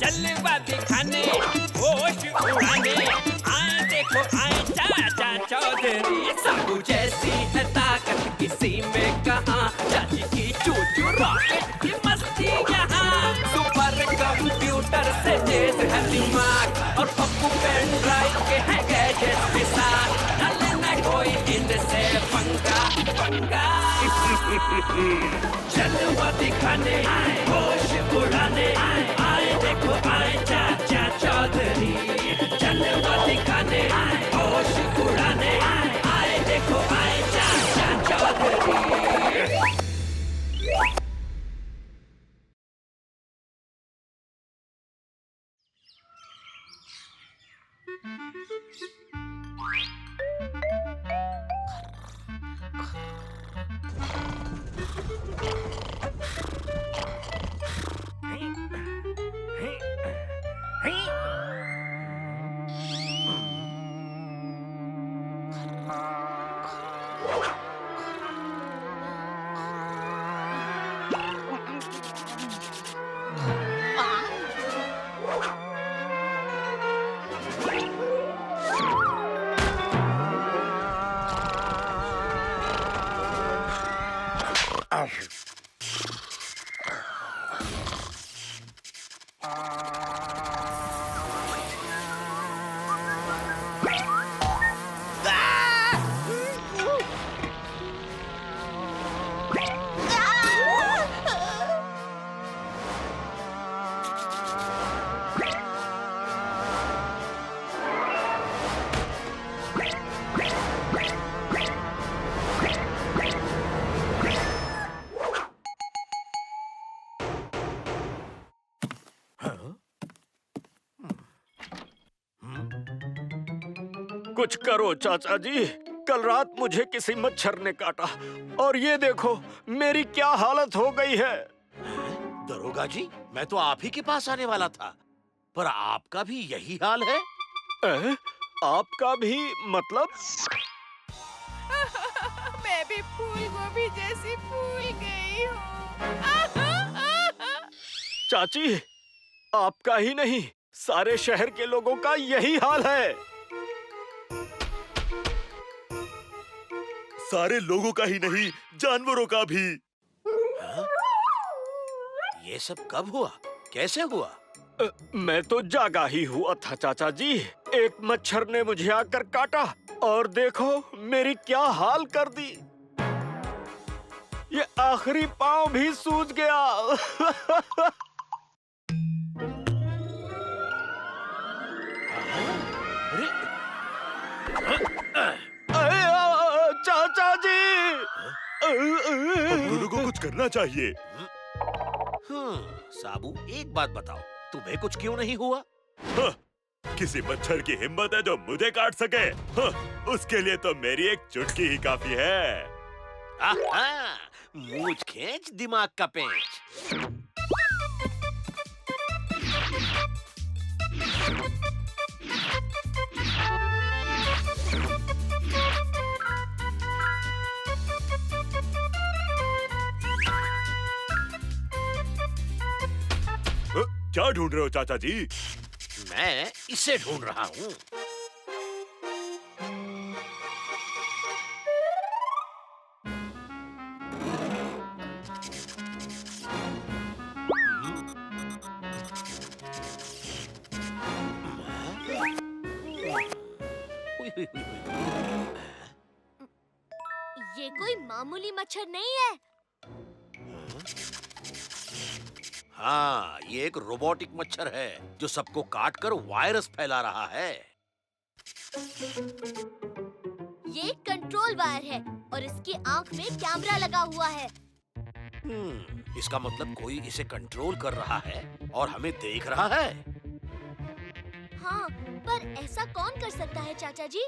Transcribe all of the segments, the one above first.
जलवा दिखाने होश उड़ाने आए देखो आए चाचा चौधरी। साबू जैसी है ताकत किसी में कहाँ, चाची की चूचू रॉकेट की मस्ती यहाँ। सुपर कंप्यूटर से तेज है दिमाग और पप्पू पेन ड्राइव के हैं गैजेट के साथ। न लेना कोई इनसे पंगा पंगा। जलवा दिखाने होश उड़ाने आए देखो आए चाचा चौधरी। जलवा दिखाने होश उड़ाने आए देखो आए चाचा चौधरी। कुछ करो चाचा जी, कल रात मुझे किसी मच्छर ने काटा और ये देखो मेरी क्या हालत हो गई है। दरोगा जी, मैं तो आप ही के पास आने वाला था, पर आपका भी यही हाल है? आपका भी मतलब? मैं भी फूल गोभी जैसी फूल गई हूँ। चाची, आपका ही नहीं, सारे शहर के लोगों का यही हाल है। सारे लोगों का ही नहीं, जानवरों का भी। हाँ? ये सब कब हुआ? कैसे हुआ? मैं तो जागा ही हुआ था चाचा जी। एक मच्छर ने मुझे आकर काटा और देखो मेरी क्या हाल कर दी। ये आखिरी पांव भी सूज गया। चाचा जी, हम दोनों को कुछ करना चाहिए। साबू, एक बात बताओ, तुम्हें कुछ क्यों नहीं हुआ? हाँ, किसी मच्छर की हिम्मत है जो मुझे काट सके? हाँ, उसके लिए तो मेरी एक चुटकी ही काफी है। मूंछ खींच दिमाग का पेंच। क्या ढूंढ रहे हो चाचा जी? मैं इसे ढूंढ रहा हूँ। ये कोई मामूली मच्छर नहीं है। हाँ, ये एक रोबोटिक मच्छर है जो सबको काटकर वायरस फैला रहा है। ये एक कंट्रोल वायर है और इसकी आंख में कैमरा लगा हुआ है। इसका मतलब कोई इसे कंट्रोल कर रहा है और हमें देख रहा है। हाँ, पर ऐसा कौन कर सकता है चाचा जी?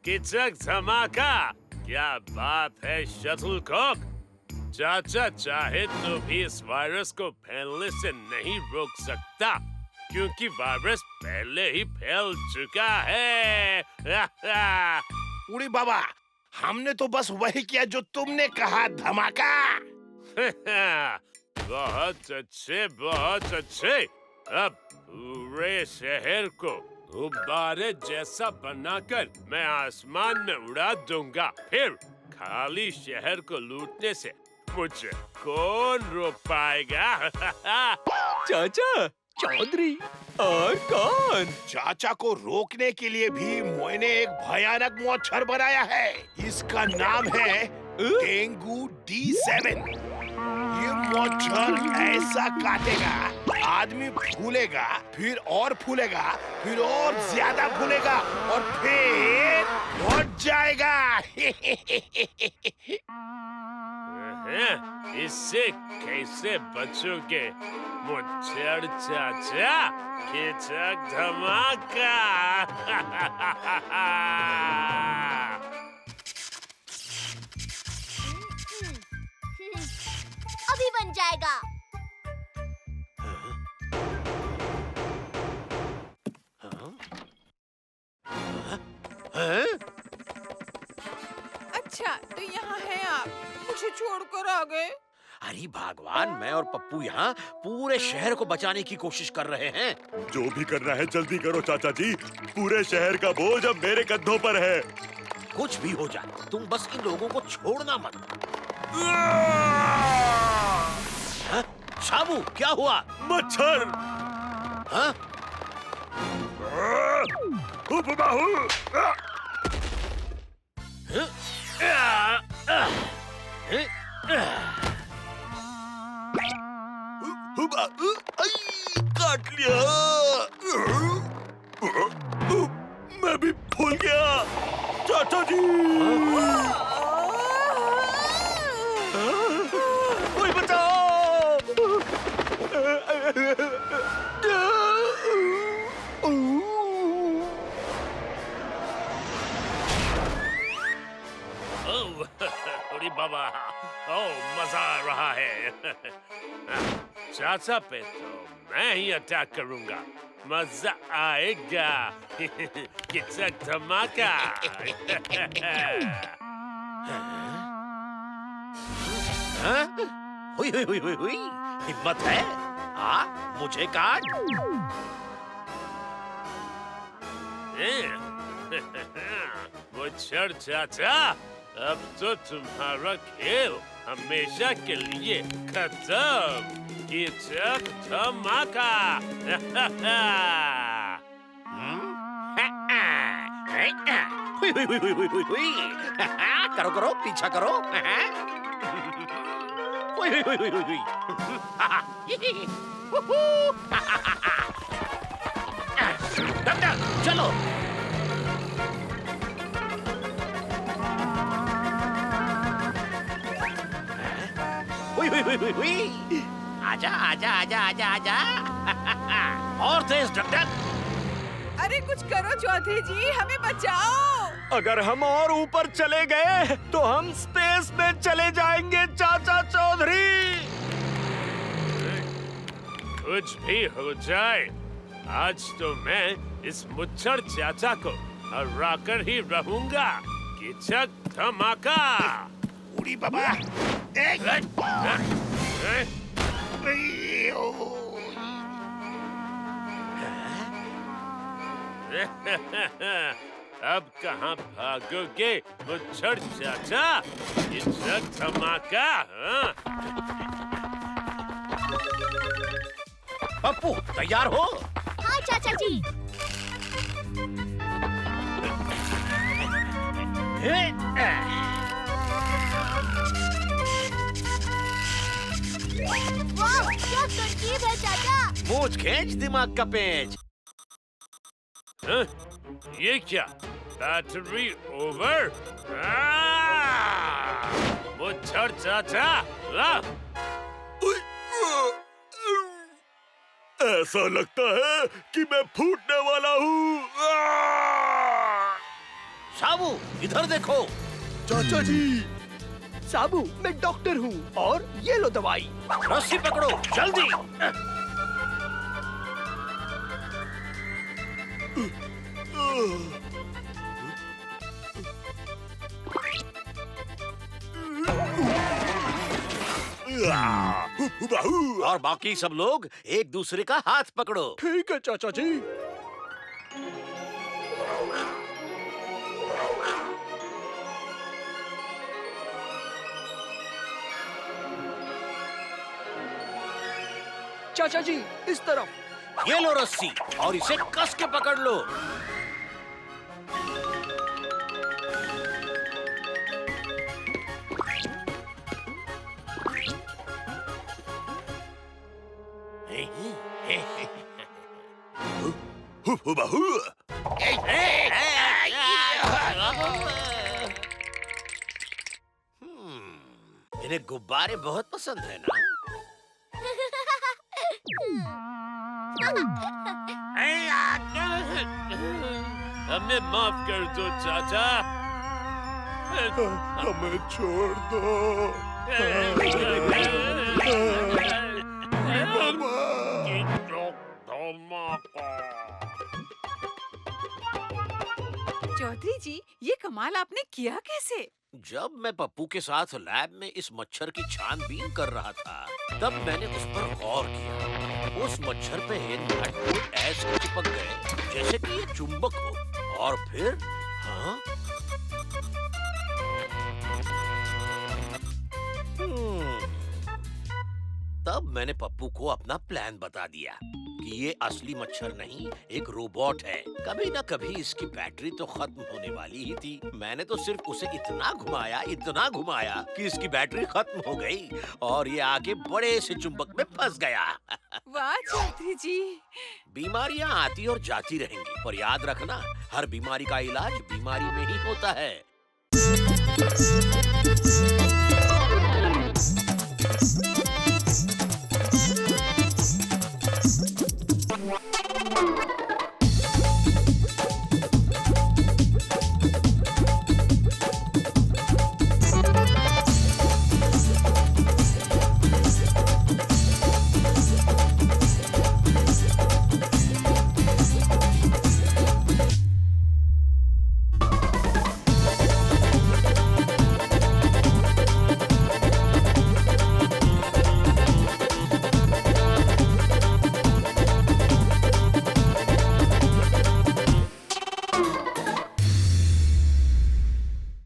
किचक धमाका, क्या बात है शटलकॉक। चाचा चाहे तो भी इस वायरस को फैलने से नहीं रोक सकता, क्योंकि वायरस पहले ही फैल चुका है। उड़ी बाबा, हमने तो बस वही किया जो तुमने कहा, धमाका। बहुत अच्छे, बहुत अच्छे। अब पूरे शहर को गुब्बारे जैसा बनाकर मैं आसमान में उड़ा दूंगा। फिर खाली शहर को लूटने से मुझे कौन रोक पाएगा? चाचा, चौधरी और कौन? चाचा को रोकने के लिए भी मैंने एक भयानक मच्छर बनाया है। इसका नाम है डेंगू D7। ये मच्छर ऐसा काटेगा, आदमी फूलेगा, फिर और फूलेगा, फिर और ज्यादा फूलेगा और फिर मर जाएगा। इससे कैसे बचोगे मच्छर चाचा? कीचक धमाका। अभी बन जाएगा। अच्छा तो यहाँ है आप, मुझे छोड़कर आ गए। अरे भगवान, मैं और पप्पू यहाँ पूरे शहर को बचाने की कोशिश कर रहे हैं। जो भी करना है जल्दी करो चाचा जी, पूरे शहर का बोझ अब मेरे कंधों पर है। कुछ भी हो जाए, तुम बस इन लोगों को छोड़ना मत। हाँ? शाबू, क्या हुआ? मच्छर! हाँ? बाहु! काट लिया। मैं भी फूल गया। चाचा जी, कोई बचाओ। अरे बाबा, मजा आ रहा है। चाचा पे तो मैं ही अटैक करूंगा, मजा आएगा। कीचक धमाका। हुई हुई हुई हुई हुई, हिम्मत है? मुझे काट। मच्छर चाचा, अब तो तुम्हारा खेल हमेशा के लिए खत्म। कीचक धमाका। हुई हुई हुई हुई हुई हुई। करो करो, पीछा करो। हुई हुई हुई हुई हुई। चलो। हुई हुई हुई हुई हुई। आजा आजा आजा आजा आजा। और तेज डंडन। अरे कुछ करो चौधरी जी, हमें बचाओ। अगर हम और ऊपर चले गए तो हम स्पेस में चले जाएंगे चाचा चौधरी। कुछ भी हो जाए, आज तो मैं इस मुच्छर चाचा को हराकर ही रहूंगा। कीचक धमाका। उड़ी बाबा। अब कहाँ भागोगे मुच्छर चाचा? कीचक धमाका। पप्पू, तैयार हो? हाँ चाचा जी। वाह, क्या तरकीब है चाचा। मूंछ खींच, दिमाग का पेंच। ये क्या? Battery over? मुच्छर चाचा, ऐसा लगता है कि मैं फूटने वाला हूँ। साबू, इधर देखो। चाचा जी, साबू, मैं डॉक्टर हूँ और ये लो दवाई। रस्सी पकड़ो, जल्दी। और बाकी सब लोग एक दूसरे का हाथ पकड़ो। ठीक है चाचा जी। चाचा जी इस तरफ। ये लो रस्सी और इसे कस के पकड़ लो। इन्हें गुब्बारे बहुत पसंद है ना? हमें माफ कर दो चाचा। हमें छोड़ दो। चौधरी जी, ये कमाल आपने किया कैसे? जब मैं पप्पू के साथ लैब में इस मच्छर की छानबीन कर रहा था, तब मैंने उस पर गौर किया। उस मच्छर पे नटबोल्ट ऐसे चिपक गए जैसे कि ये चुंबक हो। और फिर हाँ? तब मैंने पप्पू को अपना प्लान बता दिया कि ये असली मच्छर नहीं, एक रोबोट है। कभी ना कभी इसकी बैटरी तो खत्म होने वाली ही थी। मैंने तो सिर्फ उसे इतना घुमाया कि इसकी बैटरी खत्म हो गई और ये आगे बड़े से चुंबक में फंस गया। वाह चौधरी जी। बीमारियां आती और जाती रहेंगी, पर याद रखना, हर बीमारी का इलाज बीमारी में ही होता है।